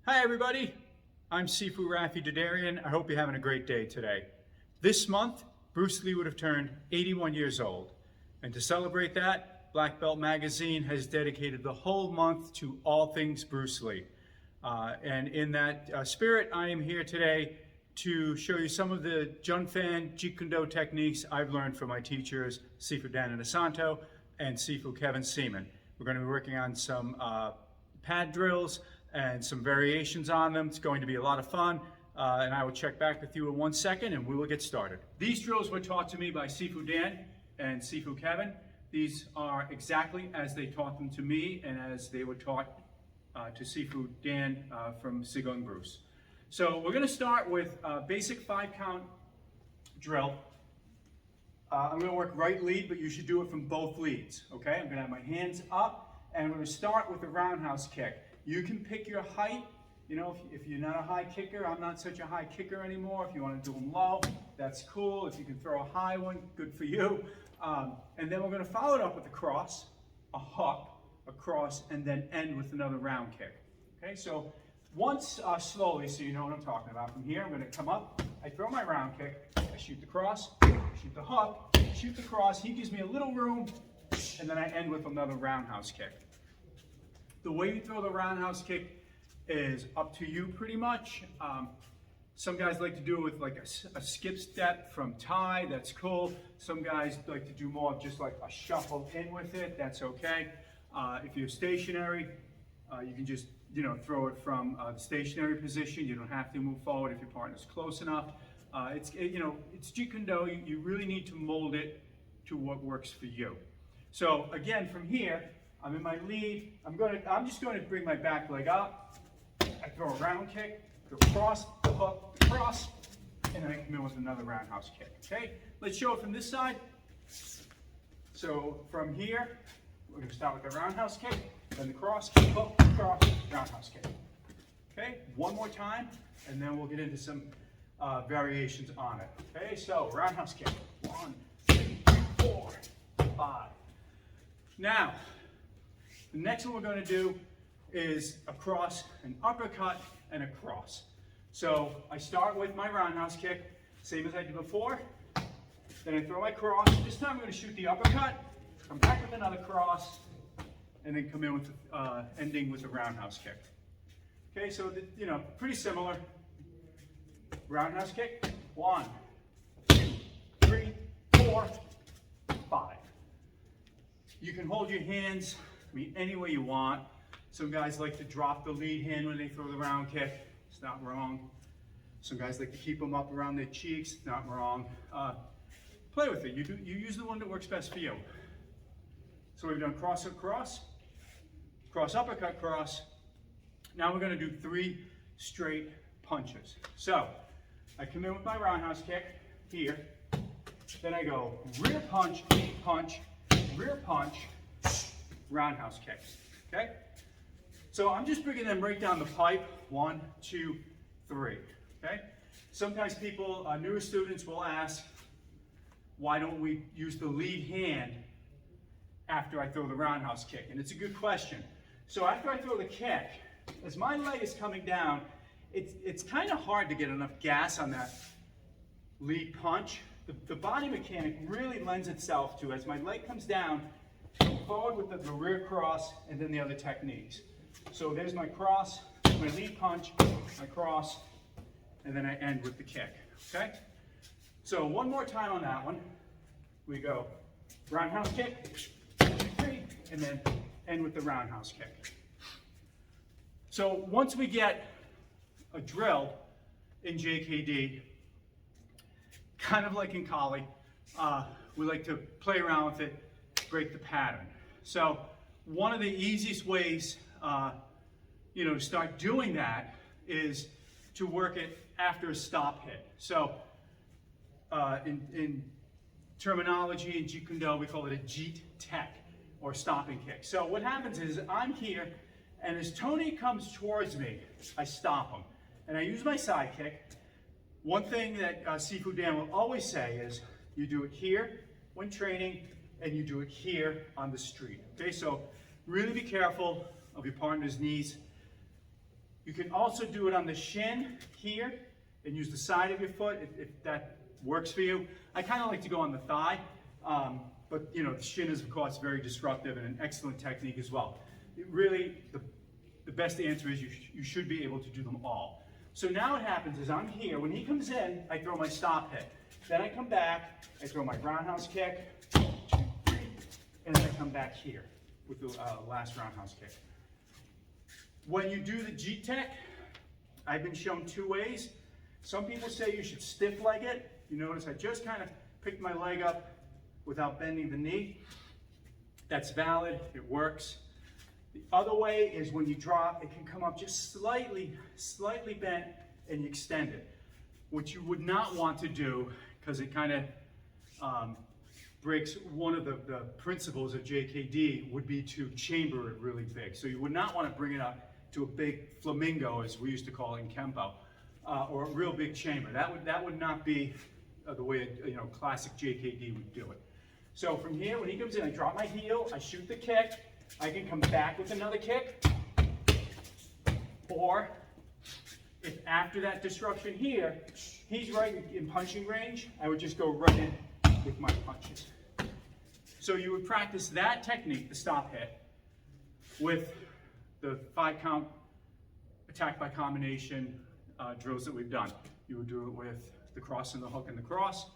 Hi everybody, I'm Sifu Dadarian. I hope you're having a great day today. This month, Bruce Lee would have turned 81 years old. And to celebrate that, Black Belt Magazine has dedicated the whole month to all things Bruce Lee. And in that spirit, I am here today to show you some of the Junfan Jeet Kune techniques I've learned from my teachers, Sifu Dan Inosanto and Sifu Kevin Seaman. We're going to be working on some pad drills and some variations on them. It's going to be a lot of fun, and I will check back with you in 1 second and we will get started. These drills were taught to me by Sifu Dan and Sifu Kevin. These are exactly as they taught them to me and as they were taught to Sifu Dan from Sigung Bruce. So we're going to start with a basic 5-count drill. I'm going to work right lead, but you should do it from both leads, okay? I'm going to have my hands up, and we're going to start with the roundhouse kick. You can pick your height. You know, if you're not a high kicker, I'm not such a high kicker anymore. If you want to do them low, that's cool. If you can throw a high one, good for you. And then we're going to follow it up with a cross, a hook, a cross, and then end with another round kick. Okay, so once slowly, so you know what I'm talking about. From here, I'm going to come up, I throw my round kick, I shoot the cross, shoot the hook, shoot the cross. He gives me a little room, and then I end with another roundhouse kick. The way you throw the roundhouse kick is up to you pretty much. Some guys like to do it with like a skip step from tie, that's cool. Some guys like to do more of just like a shuffle in with it, that's okay. If you're stationary, you can just throw it from the stationary position. You don't have to move forward if your partner's close enough. It's Jeet Kune. You really need to mold it to what works for you. So again, from here, I'm in my lead. I'm just going to bring my back leg up. I throw a round kick, the cross, the hook, the cross, and then I come in with another roundhouse kick. Okay? Let's show it from this side. So from here, we're going to start with the roundhouse kick, then the cross, hook, cross, roundhouse kick. Okay? One more time, and then we'll get into some variations on it. Okay? So roundhouse kick. 1, 2, 4, 5. Now, the next one we're going to do is a cross, an uppercut, and a cross. So I start with my roundhouse kick, same as I did before. Then I throw my cross. This time I'm going to shoot the uppercut, come back with another cross, and then come in with ending with a roundhouse kick. Okay, so pretty similar. Roundhouse kick. 1, 2, 3, 4, 5. You can hold your hands any way you want. Some guys like to drop the lead hand when they throw the round kick. It's not wrong. Some guys like to keep them up around their cheeks. Not wrong. Play with it. You use the one that works best for you. So we've done cross up cross, cross uppercut cross. Now we're going to do 3 straight punches. So I come in with my roundhouse kick here. Then I go rear punch, punch, rear punch, roundhouse kick. Okay? So I'm just bringing them right down the pipe. 1, 2, 3. Okay? Sometimes people, newer students will ask, why don't we use the lead hand after I throw the roundhouse kick? And it's a good question. So after I throw the kick, as my leg is coming down, it's kind of hard to get enough gas on that lead punch. The body mechanic really lends itself to, as my leg comes down, forward with the rear cross, and then the other techniques. So there's my cross, my lead punch, my cross, and then I end with the kick. Okay? So one more time on that one. We go roundhouse kick, 1, 2, 3, and then end with the roundhouse kick. So once we get a drill in JKD, kind of like in Kali, we like to play around with it, break the pattern. So one of the easiest ways to start doing that is to work it after a stop hit. So in terminology in Jeet Kune, we call it a Jeet Tek, or stopping kick. So what happens is I'm here, and as Tony comes towards me, I stop him. And I use my side kick. One thing that Sifu Dan will always say is, you do it here when training, and you do it here on the street. Okay, so really be careful of your partner's knees. You can also do it on the shin here and use the side of your foot if that works for you. I kind of like to go on the thigh, but you know, the shin is of course very disruptive and an excellent technique as well. It really, the best answer is you should be able to do them all. So now what happens is I'm here. When he comes in, I throw my stop hit. Then I come back, I throw my roundhouse kick, 1, 2, 3, and then I come back here with the last roundhouse kick. When you do the Jeet Tech, I've been shown 2 ways. Some people say you should stiff leg it. You notice I just kind of picked my leg up without bending the knee. That's valid, it works. The other way is when you drop, it can come up just slightly bent and you extend it. What you would not want to do, because it kind of breaks one of the principles of JKD, would be to chamber it really big. So you would not want to bring it up to a big flamingo, as we used to call it in Kempo, or a real big chamber. That would not be the way classic JKD would do it. So from here, when he comes in, I drop my heel, I shoot the kick, I can come back with another kick, or if after that disruption here, he's right in punching range, I would just go right in with my punches. So you would practice that technique, the stop hit, with the 5-count attack by combination drills that we've done. You would do it with the cross and the hook and the cross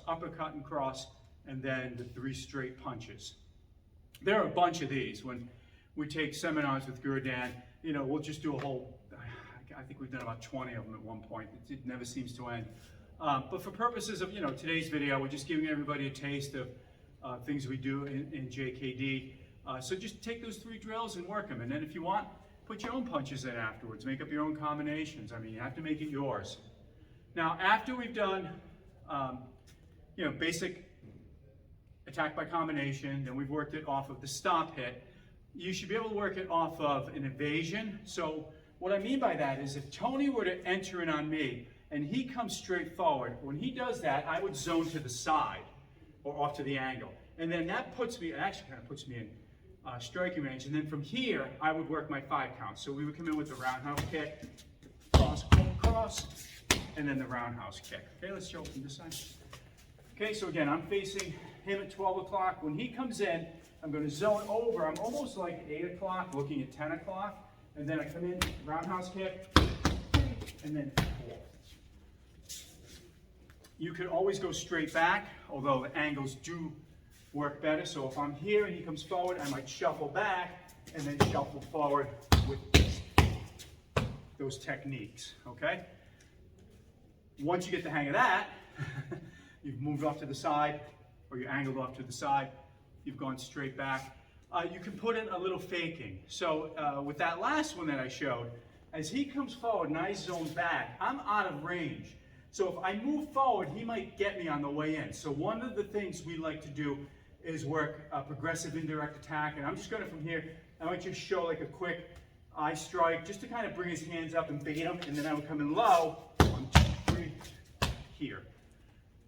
uppercut and cross, and then the 3 straight punches. There are a bunch of these. When we take seminars with Guru Dan, we'll just do a whole, I think we've done about 20 of them at one point. It never seems to end. But for purposes of today's video, we're just giving everybody a taste of things we do in JKD. So just take those 3 drills and work them. And then if you want, put your own punches in afterwards. Make up your own combinations. I mean, you have to make it yours. Now, after we've done, basic attack by combination, then we've worked it off of the stop hit, you should be able to work it off of an evasion. So what I mean by that is if Tony were to enter in on me and he comes straight forward, when he does that, I would zone to the side or off to the angle. And then that puts me, actually kind of puts me in striking range. And then from here, I would work my 5 count. So we would come in with the roundhouse kick, cross, and then the roundhouse kick. Okay, let's show it from this side. Okay, so again, I'm facing him at 12 o'clock. When he comes in, I'm going to zone over. I'm almost like 8 o'clock, looking at 10 o'clock. And then I come in, roundhouse kick, and then 4. You can always go straight back, although the angles do work better. So if I'm here and he comes forward, I might shuffle back and then shuffle forward with those techniques, okay? Once you get the hang of that, you've moved off to the side, or you angled off to the side, you've gone straight back. You can put in a little faking. So with that last one that I showed, as he comes forward and I zone back, I'm out of range. So if I move forward, he might get me on the way in. So one of the things we like to do is work a progressive indirect attack. And I'm just going to, from here, I might just show like a quick eye strike, just to kind of bring his hands up and bait him. And then I would come in low, 1, 2, 3, here.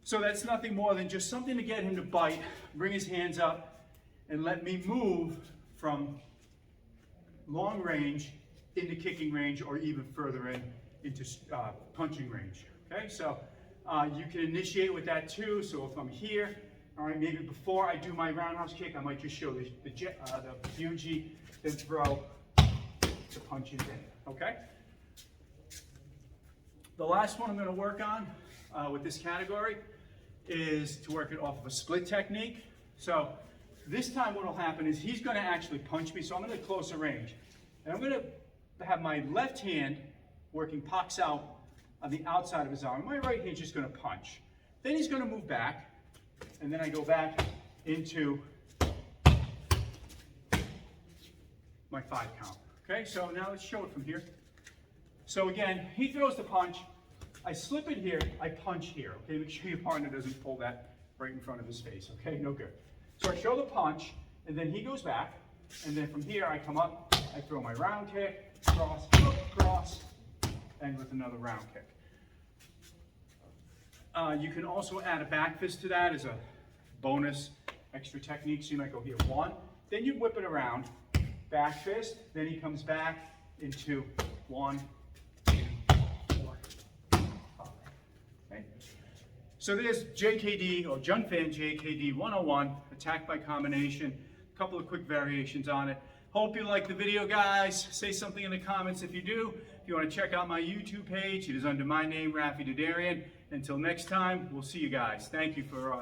So that's nothing more than just something to get him to bite, bring his hands up, and let me move from long range into kicking range, or even further into punching range. Okay, so you can initiate with that too. So if I'm here, all right, maybe before I do my roundhouse kick, I might just show the Fuji, then throw the punches in. Okay. The last one I'm going to work on with this category is to work it off of a split technique. So this time what will happen is he's going to actually punch me, so I'm going to closer range. And I'm going to have my left hand working pox out on the outside of his arm. My right hand's just going to punch. Then he's going to move back, and then I go back into my 5 count. Okay, so now let's show it from here. So again, he throws the punch. I slip it here, I punch here. Okay, make sure your partner doesn't pull that right in front of his face. Okay, no good. So I show the punch, and then he goes back, and then from here I come up, I throw my round kick, cross, hook, cross, and with another round kick. You can also add a back fist to that as a bonus extra technique. So you might go here, 1, then you whip it around, back fist, then he comes back into 1, 2, 4, 5. Okay. So there's JKD, or Junfan JKD 101, attack by combination. A couple of quick variations on it. Hope you like the video, guys. Say something in the comments if you do. If you want to check out my YouTube page, it is under my name, Rafi Dadarian. Until next time, we'll see you guys. Thank you for